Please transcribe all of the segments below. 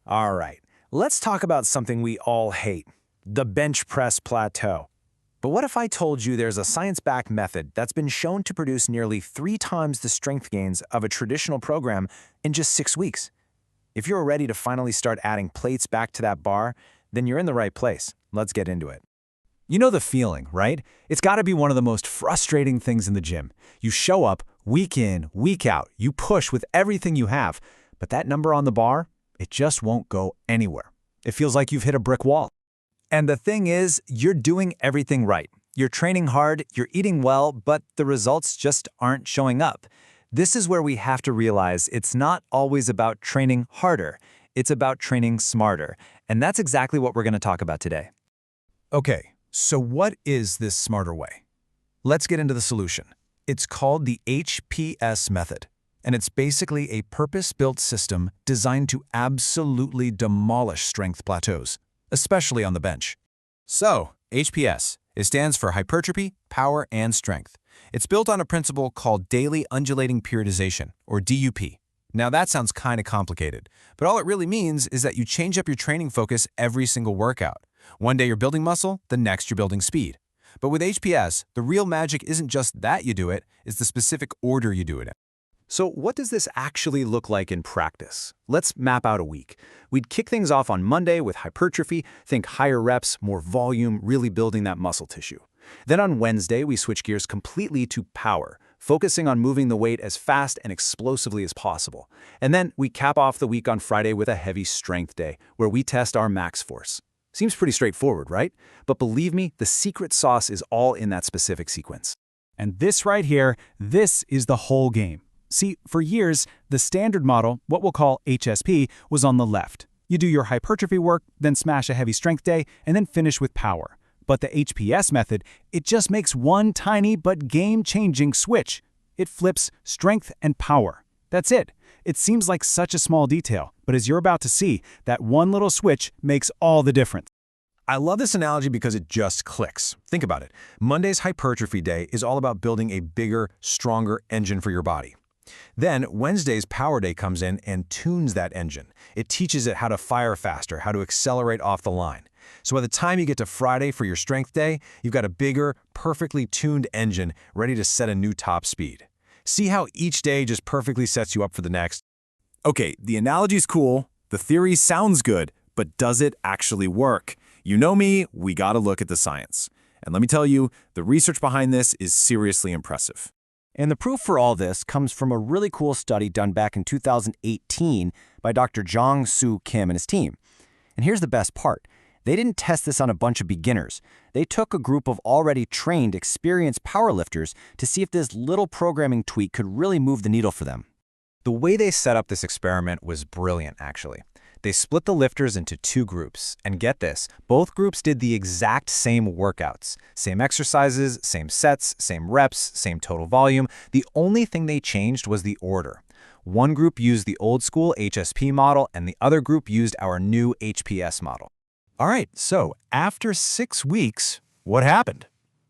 All right, let's talk about something we all hate, the bench press plateau. But what if I told you there's a science-backed method that's been shown to produce nearly 3 times the strength gains of a traditional program in just 6 weeks? If you're ready to finally start adding plates back to that bar, then you're in the right place. Let's get into it. You know the feeling, right? It's got to be one of the most frustrating things in the gym. You show up week in, week out, you push with everything you have, but that number on the bar, it just won't go anywhere. It feels like you've hit a brick wall. And the thing is, you're doing everything right. You're training hard, you're eating well, but the results just aren't showing up. This is where we have to realize it's not always about training harder. It's about training smarter. And that's exactly what we're going to talk about today. Okay, so what is this smarter way? Let's get into the solution. It's called the HPS method, and it's basically a purpose-built system designed to absolutely demolish strength plateaus, especially on the bench. So, HPS, it stands for Hypertrophy, Power, and Strength. It's built on a principle called Daily Undulating Periodization, or DUP. Now that sounds kind of complicated, but all it really means is that you change up your training focus every single workout. One day you're building muscle, the next you're building speed. But with HPS, the real magic isn't just that you do it, it's the specific order you do it in. So what does this actually look like in practice? Let's map out a week. We'd kick things off on Monday with hypertrophy, think higher reps, more volume, really building that muscle tissue. Then on Wednesday, we switch gears completely to power, focusing on moving the weight as fast and explosively as possible. And then we cap off the week on Friday with a heavy strength day, where we test our max force. Seems pretty straightforward, right? But believe me, the secret sauce is all in that specific sequence. And this right here, this is the whole game. See, for years, the standard model, what we'll call HSP, was on the left. You do your hypertrophy work, then smash a heavy strength day, and then finish with power. But the HPS method, it just makes one tiny but game-changing switch. It flips strength and power. That's it. It seems like such a small detail, but as you're about to see, that one little switch makes all the difference. I love this analogy because it just clicks. Think about it. Monday's hypertrophy day is all about building a bigger, stronger engine for your body. Then Wednesday's power day comes in and tunes that engine. It teaches it how to fire faster, how to accelerate off the line. So by the time you get to Friday for your strength day, you've got a bigger, perfectly tuned engine ready to set a new top speed. See how each day just perfectly sets you up for the next? Okay, the analogy's cool, the theory sounds good, but does it actually work? You know me, we gotta look at the science. And let me tell you, the research behind this is seriously impressive. And the proof for all this comes from a really cool study done back in 2018 by Dr. Jong-Soo Kim and his team. And here's the best part. They didn't test this on a bunch of beginners. They took a group of already trained, experienced powerlifters to see if this little programming tweak could really move the needle for them. The way they set up this experiment was brilliant, actually. They split the lifters into 2 groups, and get this, both groups did the exact same workouts. Same exercises, same sets, same reps, same total volume. The only thing they changed was the order. One group used the old school HSP model, and the other group used our new HPS model. All right, so after 6 weeks, what happened?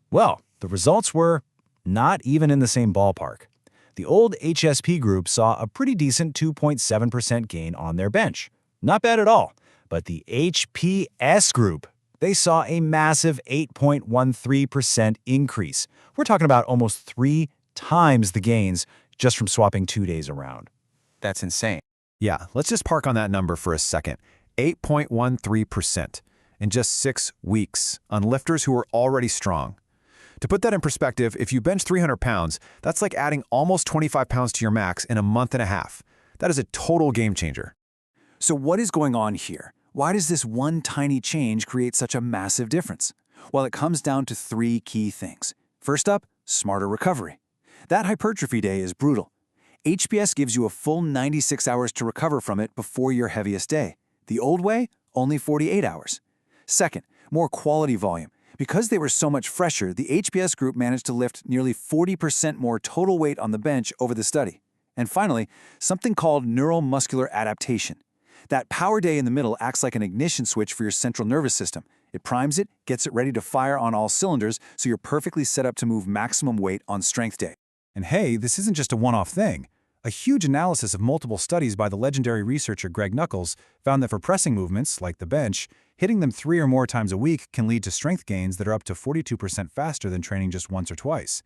Well, the results were not even in the same ballpark. The old HSP group saw a pretty decent 2.7% gain on their bench. Not bad at all. But the HPS group, they saw a massive 8.13% increase. We're talking about almost 3 times the gains just from swapping 2 days around. That's insane. Yeah, let's just park on that number for a second. 8.13% in just 6 weeks on lifters who are already strong. To put that in perspective, if you bench 300 pounds, that's like adding almost 25 pounds to your max in a month and a half. That is a total game changer. So what is going on here? Why does this one tiny change create such a massive difference? Well, it comes down to 3 key things. First up, smarter recovery. That hypertrophy day is brutal. HPS gives you a full 96 hours to recover from it before your heaviest day. The old way, only 48 hours. Second, more quality volume. Because they were so much fresher, the HPS group managed to lift nearly 40% more total weight on the bench over the study. And finally, something called neuromuscular adaptation. That power day in the middle acts like an ignition switch for your central nervous system. It primes it, gets it ready to fire on all cylinders, so you're perfectly set up to move maximum weight on strength day. And hey, this isn't just a one-off thing. A huge analysis of multiple studies by the legendary researcher Greg Nuckols found that for pressing movements, like the bench, hitting them 3 or more times a week can lead to strength gains that are up to 42% faster than training just once or twice.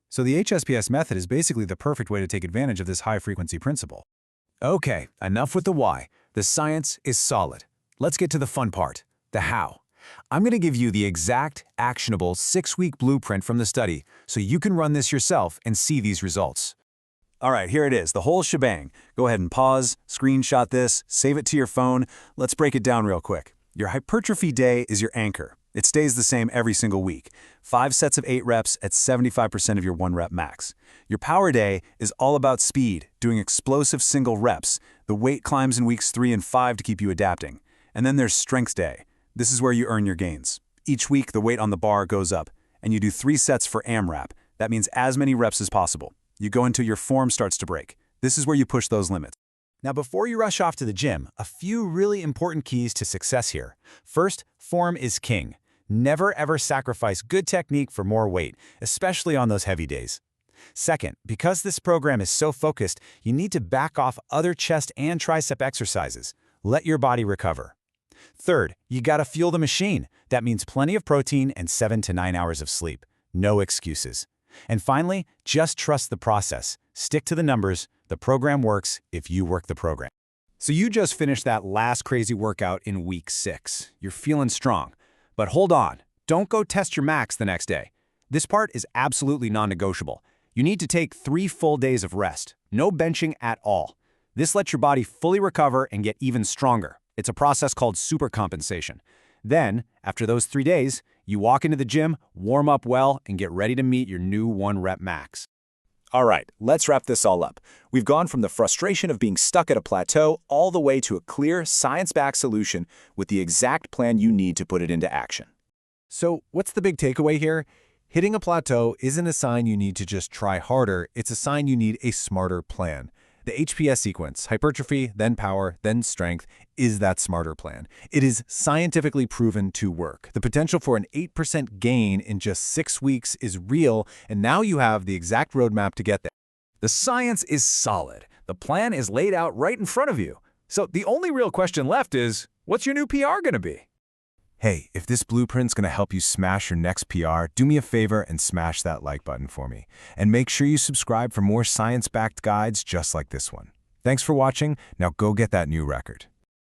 So the HSPS method is basically the perfect way to take advantage of this high-frequency principle. Okay, enough with the why. The science is solid. Let's get to the fun part, the how. I'm going to give you the exact, actionable 6-week blueprint from the study so you can run this yourself and see these results. All right, here it is, the whole shebang. Go ahead and pause, screenshot this, save it to your phone. Let's break it down real quick. Your hypertrophy day is your anchor. It stays the same every single week. 5 sets of 8 reps at 75% of your 1-rep max. Your power day is all about speed, doing explosive single reps. The weight climbs in weeks 3 and 5 to keep you adapting. And then there's strength day. This is where you earn your gains. Each week, the weight on the bar goes up, and you do 3 sets for AMRAP. That means as many reps as possible. You go until your form starts to break. This is where you push those limits. Now, before you rush off to the gym, a few really important keys to success here. First, form is king. Never ever sacrifice good technique for more weight, especially on those heavy days. Second, because this program is so focused, you need to back off other chest and tricep exercises. Let your body recover. Third, you gotta fuel the machine. That means plenty of protein and 7 to 9 hours of sleep. No excuses. And finally, just trust the process. Stick to the numbers. The program works if you work the program. So you just finished that last crazy workout in week 6. You're feeling strong. But hold on, don't go test your max the next day. This part is absolutely non-negotiable. You need to take 3 full days of rest, no benching at all. This lets your body fully recover and get even stronger. It's a process called supercompensation. Then, after those 3 days, you walk into the gym, warm up well, and get ready to meet your new 1-rep max. All right, let's wrap this all up. We've gone from the frustration of being stuck at a plateau all the way to a clear, science-backed solution with the exact plan you need to put it into action. So what's the big takeaway here? Hitting a plateau isn't a sign you need to just try harder, it's a sign you need a smarter plan. The HPS sequence, hypertrophy, then power, then strength, is that smarter plan. It is scientifically proven to work. The potential for an 8% gain in just 6 weeks is real, and now you have the exact roadmap to get there. The science is solid. The plan is laid out right in front of you. So the only real question left is, what's your new PR going to be? Hey, if this blueprint's going to help you smash your next PR, do me a favor and smash that like button for me. And make sure you subscribe for more science-backed guides just like this one. Thanks for watching. Now go get that new record.